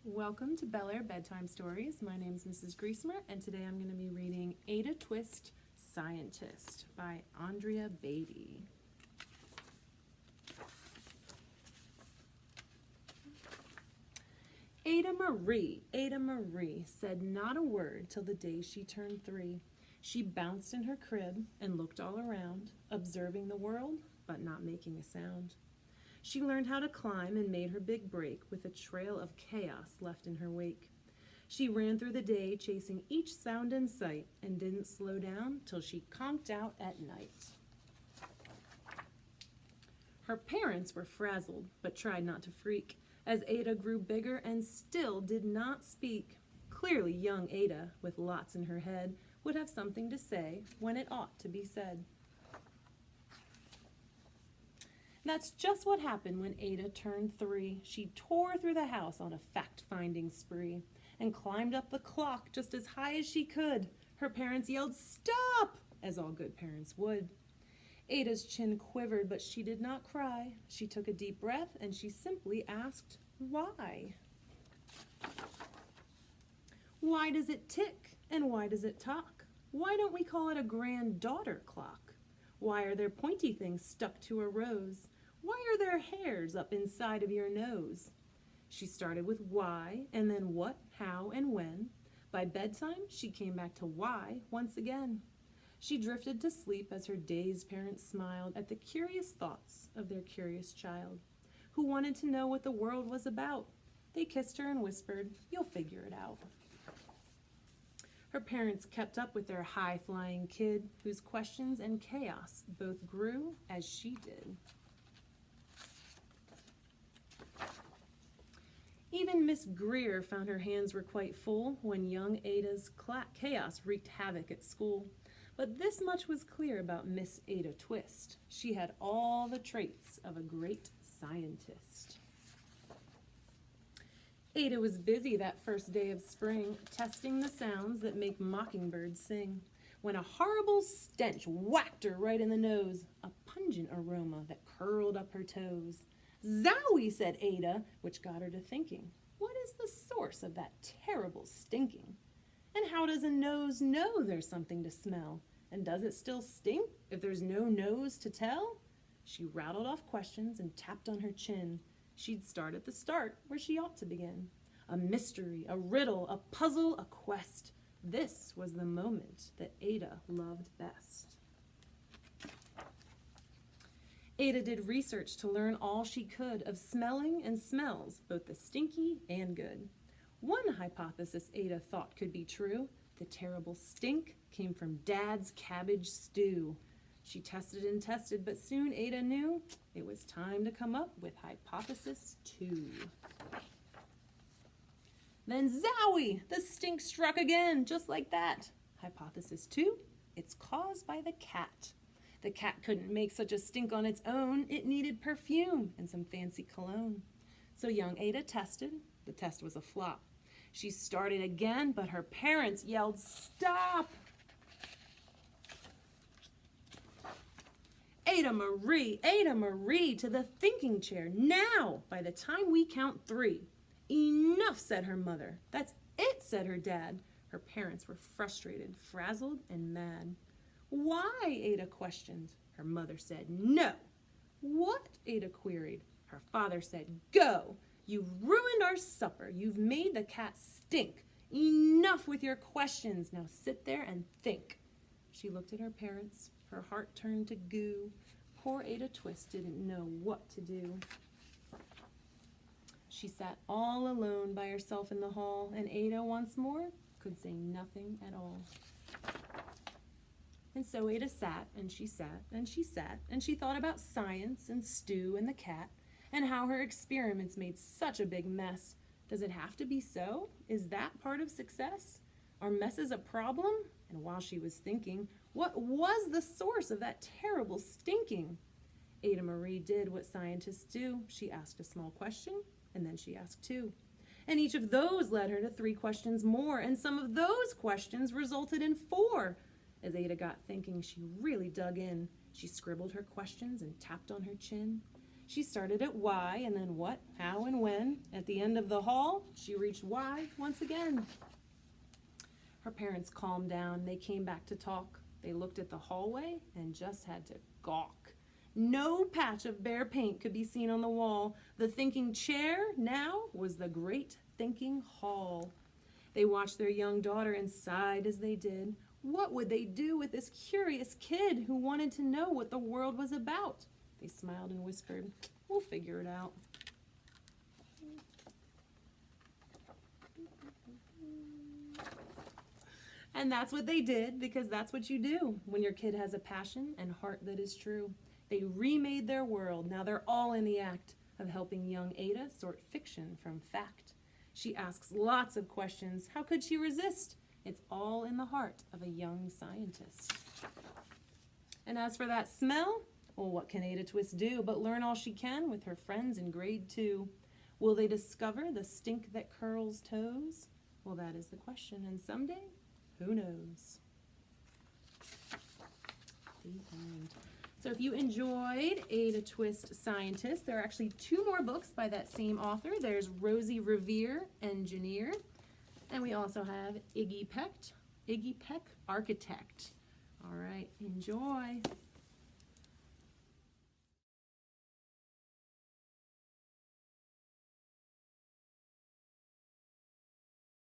Welcome to Bel Air Bedtime Stories. My name is Mrs. Griesemer, and today I'm going to be reading Ada Twist, Scientist by Andrea Beatty. Ada Marie said not a word till the day she turned 3. She bounced in her crib and looked all around, observing the world, but not making a sound. She learned how to climb and made her big break with a trail of chaos left in her wake. She ran through the day chasing each sound in sight and didn't slow down till she conked out at night. Her parents were frazzled but tried not to freak as Ada grew bigger and still did not speak. Clearly young Ada, with lots in her head, would have something to say when it ought to be said. That's just what happened when Ada turned 3. She tore through the house on a fact-finding spree and climbed up the clock just as high as she could. Her parents yelled, "Stop!" as all good parents would. Ada's chin quivered, but she did not cry. She took a deep breath and she simply asked, "Why?" Why does it tick and why does it talk? Why don't we call it a granddaughter clock? Why are there pointy things stuck to a rose? Why are there hairs up inside of your nose? She started with why, and then what, how, and when. By bedtime, she came back to why once again. She drifted to sleep as her dazed parents smiled at the curious thoughts of their curious child, who wanted to know what the world was about. They kissed her and whispered, "You'll figure it out." Her parents kept up with their high-flying kid, whose questions and chaos both grew as she did. Even Miss Greer found her hands were quite full when young Ada's chaos wreaked havoc at school. But this much was clear about Miss Ada Twist. She had all the traits of a great scientist. Ada was busy that first day of spring, testing the sounds that make mockingbirds sing, when a horrible stench whacked her right in the nose, a pungent aroma that curled up her toes. "Zowie!" said Ada, which got her to thinking. What is the source of that terrible stinking? And how does a nose know there's something to smell? And does it still stink if there's no nose to tell? She rattled off questions and tapped on her chin. She'd start at the start, where she ought to begin. A mystery, a riddle, a puzzle, a quest. This was the moment that Ada loved best. Ada did research to learn all she could of smelling and smells, both the stinky and good. One hypothesis Ada thought could be true. The terrible stink came from Dad's cabbage stew. She tested and tested, but soon Ada knew it was time to come up with hypothesis 2. Then zowie! The stink struck again, just like that. Hypothesis 2, it's caused by the cat. The cat couldn't make such a stink on its own. It needed perfume and some fancy cologne. So young Ada tested. The test was a flop. She started again, but her parents yelled, "Stop!" Ada Marie, to the thinking chair, now! By the time we count 3. "Enough," said her mother. "That's it," said her dad. Her parents were frustrated, frazzled, and mad. "Why?" Ada questioned. Her mother said, "No." "What?" Ada queried. Her father said, "Go! You've ruined our supper. You've made the cat stink. Enough with your questions. Now sit there and think." She looked at her parents. Her heart turned to goo. Poor Ada Twist didn't know what to do. She sat all alone by herself in the hall, and Ada once more could say nothing at all. And so Ada sat, and she sat, and she sat, and she thought about science and stew and the cat, and how her experiments made such a big mess. Does it have to be so? Is that part of success? Are messes a problem? And while she was thinking, what was the source of that terrible stinking? Ada Marie did what scientists do. She asked a small question, and then she asked 2. And each of those led her to 3 questions more, and some of those questions resulted in 4. As Ada got thinking, she really dug in. She scribbled her questions and tapped on her chin. She started at why, and then what, how, and when. At the end of the hall, she reached why once again. Her parents calmed down. They came back to talk. They looked at the hallway and just had to gawk. No patch of bare paint could be seen on the wall. The thinking chair now was the great thinking hall. They watched their young daughter and sighed as they did. What would they do with this curious kid who wanted to know what the world was about? They smiled and whispered, "We'll figure it out." And that's what they did, because that's what you do when your kid has a passion and heart that is true. They remade their world. Now they're all in the act of helping young Ada sort fiction from fact. She asks lots of questions. How could she resist? It's all in the heart of a young scientist. And as for that smell, well, what can Ada Twist do but learn all she can with her friends in grade 2? Will they discover the stink that curls toes? Well, that is the question, and someday, who knows? The end. So if you enjoyed Ada Twist Scientist, there are actually 2 more books by that same author. There's Rosie Revere, Engineer, and we also have Iggy Peck, Architect. All right, enjoy.